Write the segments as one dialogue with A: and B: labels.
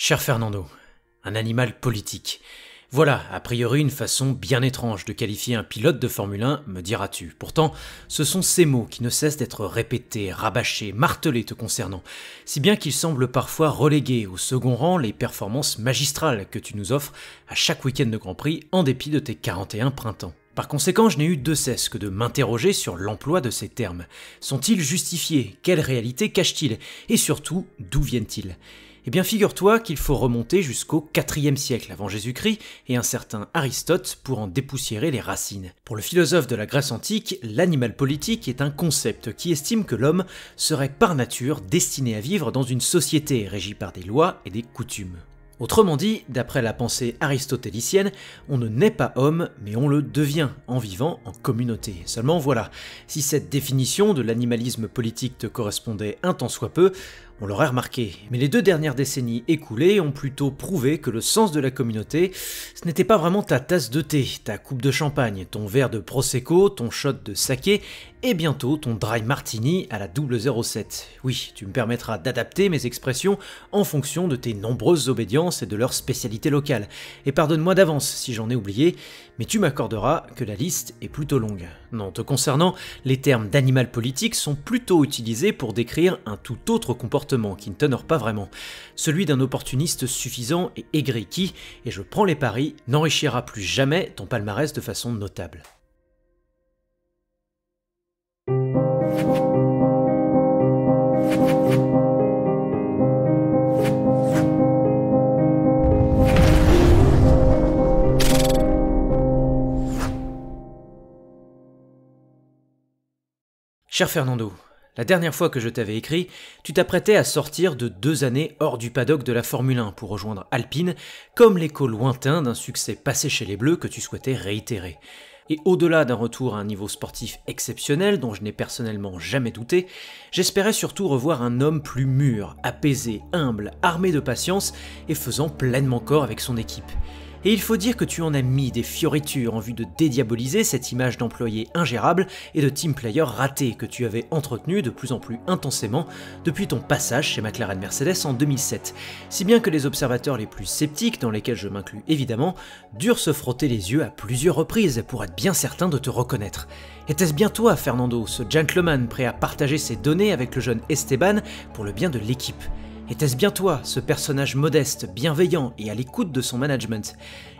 A: Cher Fernando, un animal politique. Voilà, a priori, une façon bien étrange de qualifier un pilote de Formule 1, me diras-tu. Pourtant, ce sont ces mots qui ne cessent d'être répétés, rabâchés, martelés te concernant, si bien qu'ils semblent parfois reléguer au second rang les performances magistrales que tu nous offres à chaque week-end de Grand Prix en dépit de tes 41 printemps. Par conséquent, je n'ai eu de cesse que de m'interroger sur l'emploi de ces termes. Sont-ils justifiés? Quelle réalité cachent-ils? Et surtout, d'où viennent-ils? Eh bien, figure-toi qu'il faut remonter jusqu'au IVe siècle avant Jésus-Christ et un certain Aristote pour en dépoussiérer les racines. Pour le philosophe de la Grèce antique, l'animal politique est un concept qui estime que l'homme serait par nature destiné à vivre dans une société régie par des lois et des coutumes. Autrement dit, d'après la pensée aristotélicienne, on ne naît pas homme, mais on le devient en vivant en communauté. Seulement voilà, si cette définition de l'animalisme politique te correspondait un tant soit peu, on l'aurait remarqué. Mais les 2 dernières décennies écoulées ont plutôt prouvé que le sens de la communauté, ce n'était pas vraiment ta tasse de thé, ta coupe de champagne, ton verre de prosecco, ton shot de saké, et bientôt ton dry martini à la 007. Oui, tu me permettras d'adapter mes expressions en fonction de tes nombreuses obédiences et de leurs spécialités locales. Et pardonne-moi d'avance si j'en ai oublié, mais tu m'accorderas que la liste est plutôt longue. Non, te concernant, les termes d'animal politique sont plutôt utilisés pour décrire un tout autre comportement qui ne t'honore pas vraiment, celui d'un opportuniste suffisant et aigri qui, et je prends les paris, n'enrichira plus jamais ton palmarès de façon notable. Cher Fernando, la dernière fois que je t'avais écrit, tu t'apprêtais à sortir de 2 années hors du paddock de la Formule 1 pour rejoindre Alpine, comme l'écho lointain d'un succès passé chez les Bleus que tu souhaitais réitérer. Et au-delà d'un retour à un niveau sportif exceptionnel dont je n'ai personnellement jamais douté, j'espérais surtout revoir un homme plus mûr, apaisé, humble, armé de patience et faisant pleinement corps avec son équipe. Et il faut dire que tu en as mis des fioritures en vue de dédiaboliser cette image d'employé ingérable et de team player raté que tu avais entretenu de plus en plus intensément depuis ton passage chez McLaren Mercedes en 2007, si bien que les observateurs les plus sceptiques, dans lesquels je m'inclus évidemment, durent se frotter les yeux à plusieurs reprises pour être bien certains de te reconnaître. Était-ce bien toi, Fernando, ce gentleman prêt à partager ses données avec le jeune Esteban pour le bien de l'équipe ? Était-ce bien toi, ce personnage modeste, bienveillant et à l'écoute de son management?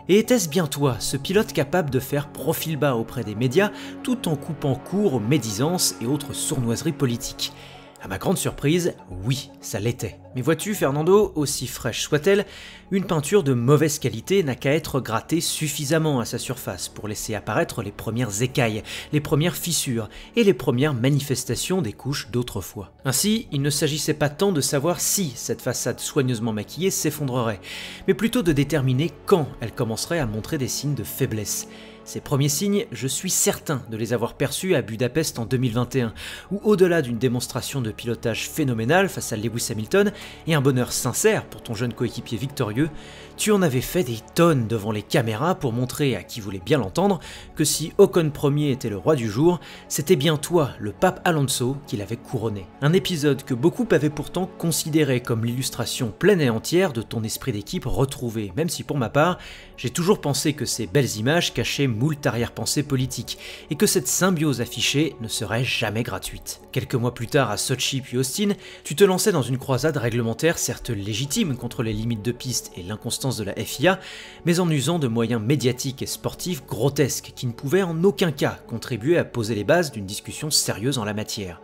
A: Et était-ce bien toi, ce pilote capable de faire profil bas auprès des médias tout en coupant court aux médisances et autres sournoiseries politiques? À ma grande surprise, oui, ça l'était. Mais vois-tu, Fernando, aussi fraîche soit-elle, une peinture de mauvaise qualité n'a qu'à être grattée suffisamment à sa surface pour laisser apparaître les premières écailles, les premières fissures et les premières manifestations des couches d'autrefois. Ainsi, il ne s'agissait pas tant de savoir si cette façade soigneusement maquillée s'effondrerait, mais plutôt de déterminer quand elle commencerait à montrer des signes de faiblesse. Ces premiers signes, je suis certain de les avoir perçus à Budapest en 2021, où au-delà d'une démonstration de pilotage phénoménal face à Lewis Hamilton et un bonheur sincère pour ton jeune coéquipier victorieux, tu en avais fait des tonnes devant les caméras pour montrer à qui voulait bien l'entendre que si Ocon Ier était le roi du jour, c'était bien toi, le pape Alonso, qui l'avait couronné. Un épisode que beaucoup avaient pourtant considéré comme l'illustration pleine et entière de ton esprit d'équipe retrouvé, même si pour ma part, j'ai toujours pensé que ces belles images cachaient moult arrière-pensées politiques et que cette symbiose affichée ne serait jamais gratuite. Quelques mois plus tard à Sochi puis Austin, tu te lançais dans une croisade réglementaire certes légitime contre les limites de piste et l'inconstance de la FIA, mais en usant de moyens médiatiques et sportifs grotesques qui ne pouvaient en aucun cas contribuer à poser les bases d'une discussion sérieuse en la matière.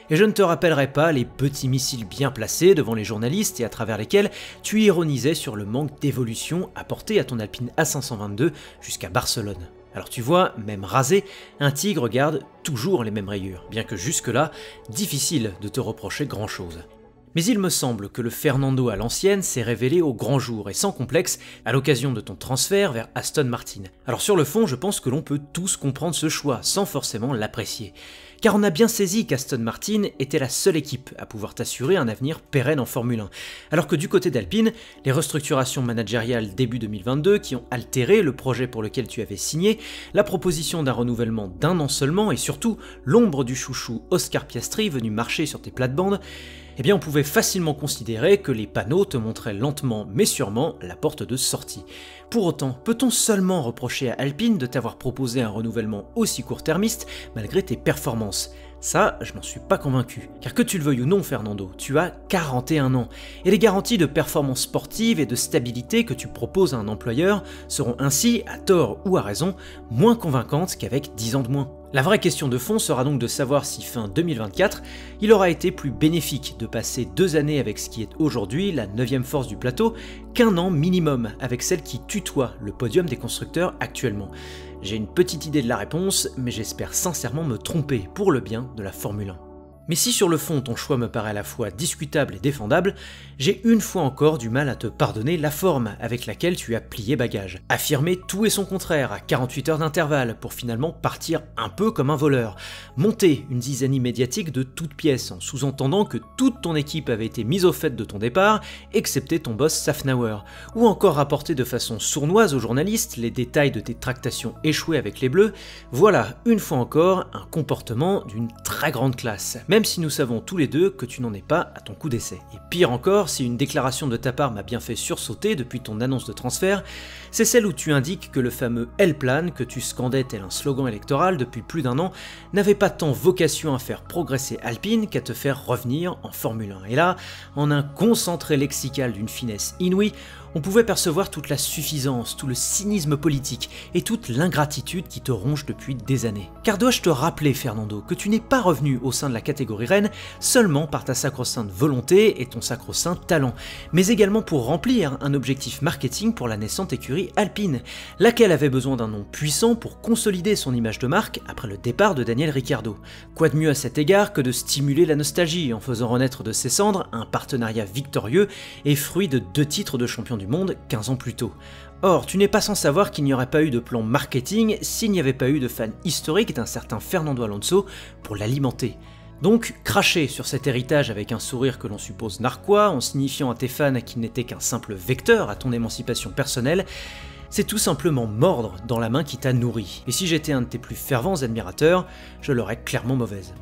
A: Et je ne te rappellerai pas les petits missiles bien placés devant les journalistes et à travers lesquels tu ironisais sur le manque d'évolution apporté à ton Alpine A522 jusqu'à Barcelone. Alors tu vois, même rasé, un tigre garde toujours les mêmes rayures, bien que jusque-là, difficile de te reprocher grand-chose. Mais il me semble que le Fernando à l'ancienne s'est révélé au grand jour et sans complexe à l'occasion de ton transfert vers Aston Martin. Alors sur le fond, je pense que l'on peut tous comprendre ce choix sans forcément l'apprécier. Car on a bien saisi qu'Aston Martin était la seule équipe à pouvoir t'assurer un avenir pérenne en Formule 1. Alors que du côté d'Alpine, les restructurations managériales début 2022 qui ont altéré le projet pour lequel tu avais signé, la proposition d'un renouvellement d'1 an seulement et surtout l'ombre du chouchou Oscar Piastri venu marcher sur tes plates-bandes, eh bien on pouvait facilement considérer que les panneaux te montraient lentement mais sûrement la porte de sortie. Pour autant, peut-on seulement reprocher à Alpine de t'avoir proposé un renouvellement aussi court-termiste malgré tes performances ? Ça, je n'en suis pas convaincu. Car que tu le veuilles ou non, Fernando, tu as 41 ans. Et les garanties de performance sportive et de stabilité que tu proposes à un employeur seront ainsi, à tort ou à raison, moins convaincantes qu'avec 10 ans de moins. La vraie question de fond sera donc de savoir si fin 2024, il aura été plus bénéfique de passer 2 années avec ce qui est aujourd'hui la 9e force du plateau qu'un an minimum avec celle qui tutoie le podium des constructeurs actuellement. J'ai une petite idée de la réponse, mais j'espère sincèrement me tromper pour le bien de la Formule 1. Mais si sur le fond ton choix me paraît à la fois discutable et défendable, j'ai une fois encore du mal à te pardonner la forme avec laquelle tu as plié bagage. Affirmer tout et son contraire à 48 heures d'intervalle pour finalement partir un peu comme un voleur. Monter une zizanie médiatique de toutes pièces en sous-entendant que toute ton équipe avait été mise au fait de ton départ, excepté ton boss Safnauer. Ou encore rapporter de façon sournoise aux journalistes les détails de tes tractations échouées avec les Bleus. Voilà, une fois encore, un comportement d'une très grande classe. Même si nous savons tous les deux que tu n'en es pas à ton coup d'essai. Et pire encore, si une déclaration de ta part m'a bien fait sursauter depuis ton annonce de transfert, c'est celle où tu indiques que le fameux L-Plan que tu scandais tel un slogan électoral depuis plus d'un an n'avait pas tant vocation à faire progresser Alpine qu'à te faire revenir en Formule 1. Et là, en un concentré lexical d'une finesse inouïe, on pouvait percevoir toute la suffisance, tout le cynisme politique et toute l'ingratitude qui te ronge depuis des années. Car dois-je te rappeler, Fernando, que tu n'es pas revenu au sein de la catégorie reine seulement par ta sacro-sainte volonté et ton sacro-saint talent, mais également pour remplir un objectif marketing pour la naissante écurie Alpine, laquelle avait besoin d'un nom puissant pour consolider son image de marque après le départ de Daniel Ricciardo. Quoi de mieux à cet égard que de stimuler la nostalgie en faisant renaître de ses cendres un partenariat victorieux et fruit de 2 titres de champion du monde 15 ans plus tôt. Or, tu n'es pas sans savoir qu'il n'y aurait pas eu de plan marketing s'il n'y avait pas eu de fan historique d'un certain Fernando Alonso pour l'alimenter. Donc, cracher sur cet héritage avec un sourire que l'on suppose narquois, en signifiant à tes fans qu'il n'était qu'un simple vecteur à ton émancipation personnelle, c'est tout simplement mordre dans la main qui t'a nourri. Et si j'étais un de tes plus fervents admirateurs, je l'aurais clairement mauvaise.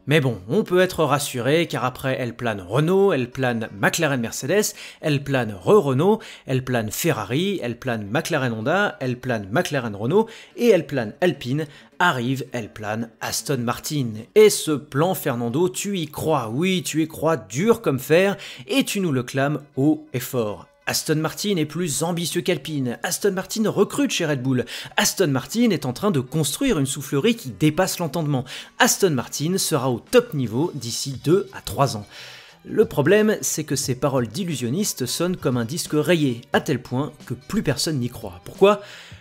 A: Mais bon, on peut être rassuré car après L-Plan Renault, L-Plan McLaren Mercedes, L-Plan Renault, L-Plan Ferrari, L-Plan McLaren Honda, L-Plan McLaren Renault et L-Plan Alpine arrive L-Plan Aston Martin. Et ce plan, Fernando, tu y crois, oui, tu y crois dur comme fer et tu nous le clames haut et fort. Aston Martin est plus ambitieux qu'Alpine, Aston Martin recrute chez Red Bull, Aston Martin est en train de construire une soufflerie qui dépasse l'entendement, Aston Martin sera au top niveau d'ici 2 à 3 ans. Le problème, c'est que ces paroles d'illusionnistes sonnent comme un disque rayé, à tel point que plus personne n'y croit. Pourquoi ?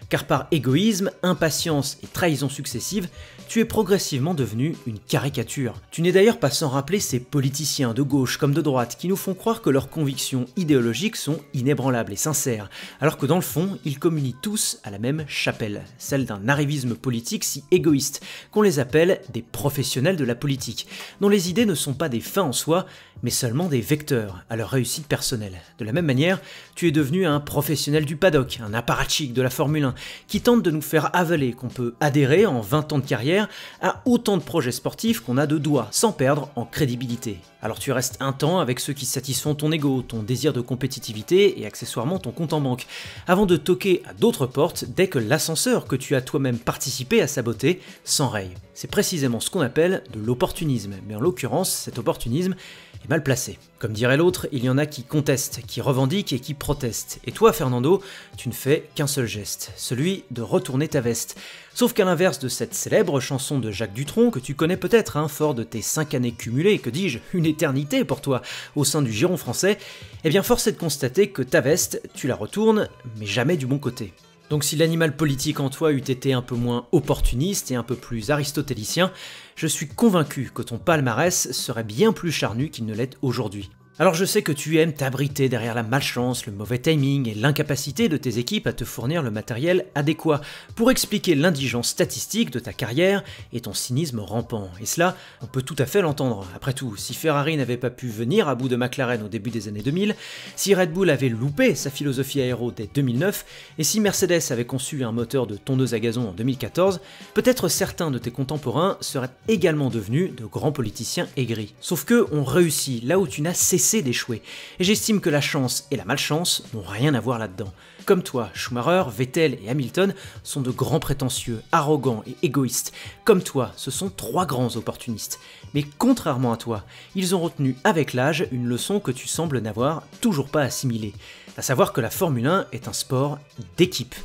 A: Car par égoïsme, impatience et trahison successives, tu es progressivement devenu une caricature. Tu n'es d'ailleurs pas sans rappeler ces politiciens de gauche comme de droite qui nous font croire que leurs convictions idéologiques sont inébranlables et sincères, alors que dans le fond, ils communient tous à la même chapelle, celle d'un arrivisme politique si égoïste qu'on les appelle des professionnels de la politique, dont les idées ne sont pas des fins en soi, mais seulement des vecteurs à leur réussite personnelle. De la même manière, tu es devenu un professionnel du paddock, un apparatchik de la Formule 1, qui tente de nous faire avaler qu'on peut adhérer en 20 ans de carrière à autant de projets sportifs qu'on a de doigts, sans perdre en crédibilité. Alors tu restes un temps avec ceux qui satisfont ton ego, ton désir de compétitivité et accessoirement ton compte en banque, avant de toquer à d'autres portes dès que l'ascenseur que tu as toi-même participé à saboter s'enraye. C'est précisément ce qu'on appelle de l'opportunisme, mais en l'occurrence, cet opportunisme est mal placé. Comme dirait l'autre, il y en a qui contestent, qui revendiquent et qui protestent. Et toi, Fernando, tu ne fais qu'un seul geste, celui de retourner ta veste. Sauf qu'à l'inverse de cette célèbre chanson de Jacques Dutronc, que tu connais peut-être, fort de tes 5 années cumulées, que dis-je, une éternité pour toi, au sein du giron français, eh bien force est de constater que ta veste, tu la retournes, mais jamais du bon côté. Donc si l'animal politique en toi eût été un peu moins opportuniste et un peu plus aristotélicien, je suis convaincu que ton palmarès serait bien plus charnu qu'il ne l'est aujourd'hui. Alors je sais que tu aimes t'abriter derrière la malchance, le mauvais timing et l'incapacité de tes équipes à te fournir le matériel adéquat pour expliquer l'indigence statistique de ta carrière et ton cynisme rampant. Et cela, on peut tout à fait l'entendre. Après tout, si Ferrari n'avait pas pu venir à bout de McLaren au début des années 2000, si Red Bull avait loupé sa philosophie aéro dès 2009, et si Mercedes avait conçu un moteur de tondeuse à gazon en 2014, peut-être certains de tes contemporains seraient également devenus de grands politiciens aigris. Sauf que on réussit là où tu n'as cessé d'échouer, et j'estime que la chance et la malchance n'ont rien à voir là-dedans. Comme toi, Schumacher, Vettel et Hamilton sont de grands prétentieux, arrogants et égoïstes. Comme toi, ce sont trois grands opportunistes. Mais contrairement à toi, ils ont retenu avec l'âge une leçon que tu sembles n'avoir toujours pas assimilée, à savoir que la Formule 1 est un sport d'équipe.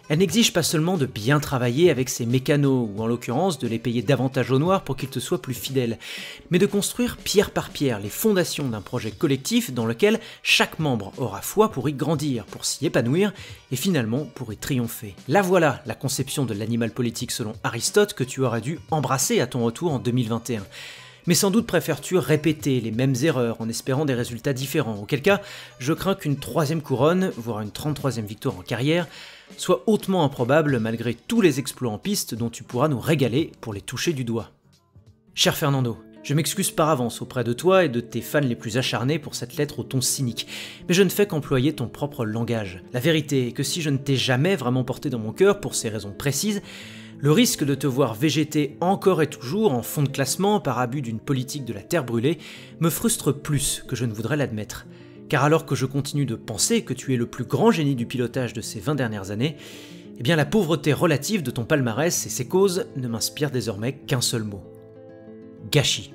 A: Elle n'exige pas seulement de bien travailler avec ses mécanos, ou en l'occurrence de les payer davantage au noir pour qu'ils te soient plus fidèles, mais de construire pierre par pierre les fondations d'un projet collectif dans lequel chaque membre aura foi pour y grandir, pour s'y épanouir, et finalement pour y triompher. Là voilà la conception de l'animal politique selon Aristote que tu aurais dû embrasser à ton retour en 2021. Mais sans doute préfères-tu répéter les mêmes erreurs en espérant des résultats différents, auquel cas je crains qu'une 3e couronne, voire une 33e victoire en carrière, soit hautement improbable malgré tous les exploits en piste dont tu pourras nous régaler pour les toucher du doigt. Cher Fernando, je m'excuse par avance auprès de toi et de tes fans les plus acharnés pour cette lettre au ton cynique, mais je ne fais qu'employer ton propre langage. La vérité est que si je ne t'ai jamais vraiment porté dans mon cœur pour ces raisons précises, le risque de te voir végéter encore et toujours en fond de classement par abus d'une politique de la terre brûlée me frustre plus que je ne voudrais l'admettre. Car alors que je continue de penser que tu es le plus grand génie du pilotage de ces 20 dernières années, eh bien la pauvreté relative de ton palmarès et ses causes ne m'inspire désormais qu'un seul mot. Gâchis.